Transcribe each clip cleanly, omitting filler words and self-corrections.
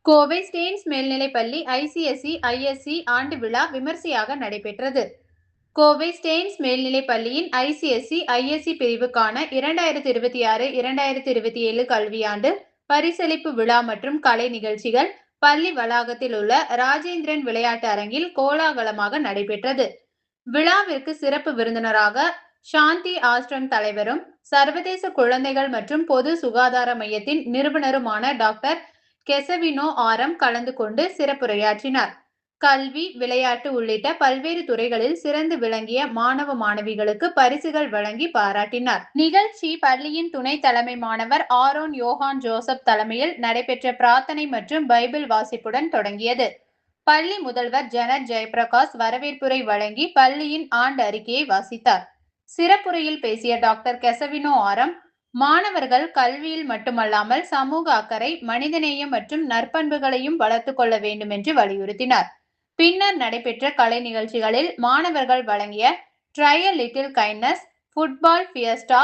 Kovai Stanes மேல்நிலைப்பள்ளி ICSE ISC ஆண்டு விழா விமர்சையாக நடைபெற்றது. கோவை ஸ்டேன்ஸ் மேல்நிலைப்பள்ளியின் ஐசிஎஸ்இ ஐஎஸ்சி பிரிவுக்கான 2026-2027 கல்வியாண்டு பரிசளிப்பு விழா மற்றும் கலை நிகழ்ச்சிகள் பள்ளி வளாகத்தில் உள்ள ராஜேந்திரன் விளையாட்டு அரங்கில் கோலாகலமாக நடைபெற்றது. விழாவிற்கு சிறப்பு விருந்தினராக சாந்தி ஆசிரம் தலைவரும் சர்வதேச குழந்தைகள் மற்றும் பொது சுகாதார மையத்தின் நிறுவனருமான டாக்டர் கெசவினோ ஆரம் கலந்து கொண்டு சிறப்புரையாற்றினார். கல்வி, விளையாட்டு உள்ளிட்ட பல்வேறு துறைகளில் சிறந்து விளங்கிய மாணவ மாணவிகளுக்கு பரிசுகள் வழங்கி பாராட்டினார். நிகழ்ச்சி பள்ளியின் துணை தலைமை மாணவர் ஆரோன் யோஹான் ஜோசப் தலைமையில் நடைபெற்ற பிரார்த்தனை மற்றும் பைபிள் வாசிப்புடன் தொடங்கியது. பள்ளி முதல்வர் ஜெனட் ஜெயபிரகாஷ் வரவேற்புரை வழங்கி பள்ளியின் ஆண்டு அறிக்கையை வாசித்தார். சிறப்புரையில் பேசிய டாக்டர் கெசவினோ ஆரம், மாணவர்கள் கல்வியில் மட்டுமல்லாமல் சமூக அக்கறை, மனிதநேயம் மற்றும் நற்பண்புகளையும் வளர்த்துக் கொள்ள வேண்டும் என்று வலியுறுத்தினார். பின்னர் நடைபெற்ற கலை நிகழ்ச்சிகளில் மாணவர்கள் வழங்கிய try a little kindness, football fiesta,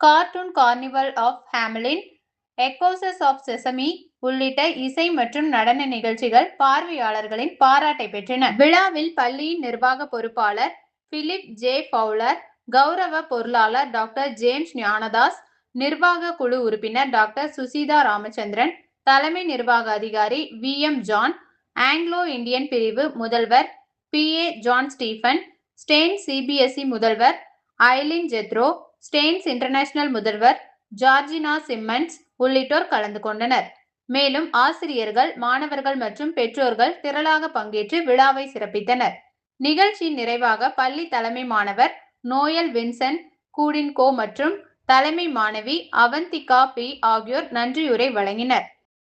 cartoon carnival of Hamelin, echoes of sesame உள்ளிட்ட இசை மற்றும் நடன நிகழ்ச்சிகள் பார்வையாளர்களின் பாராட்டை பெற்றன. விழாவில் பள்ளியின் நிர்வாக பொறுப்பாளர் பிலிப் ஜே பவுலர், கௌரவ பொருளாளர் டாக்டர் ஜேம்ஸ் ஞானதாஸ், நிர்வாக குழு உறுப்பினர் டாக்டர் சுசீதா ராமச்சந்திரன், தலைமை நிர்வாக அதிகாரி வி.எம். ஜான், ஆங்கிலோ இந்தியன் பிரிவு முதல்வர் BA. John Stephen, Stanes CBSE முதல்வர் ஐலின் ஜெத்ரோ, ஸ்டேன்ஸ் இன்டர்நேஷனல் முதல்வர் ஜார்ஜினா சிம்மன்ஸ் உள்ளிட்டோர் கலந்து கொண்டனர். மேலும் ஆசிரியர்கள், மாணவர்கள் மற்றும் பெற்றோர்கள் திரளாக பங்கேற்று விழாவை சிறப்பித்தனர். நிகழ்ச்சியின் நிறைவாக பள்ளி தலைமை மாணவர் நோயல் வின்சென்ட் கூடின்கோ மற்றும் தலைமை மாணவி அவந்திகா பி ஆகியோர் நன்றியுரை வழங்கினர்.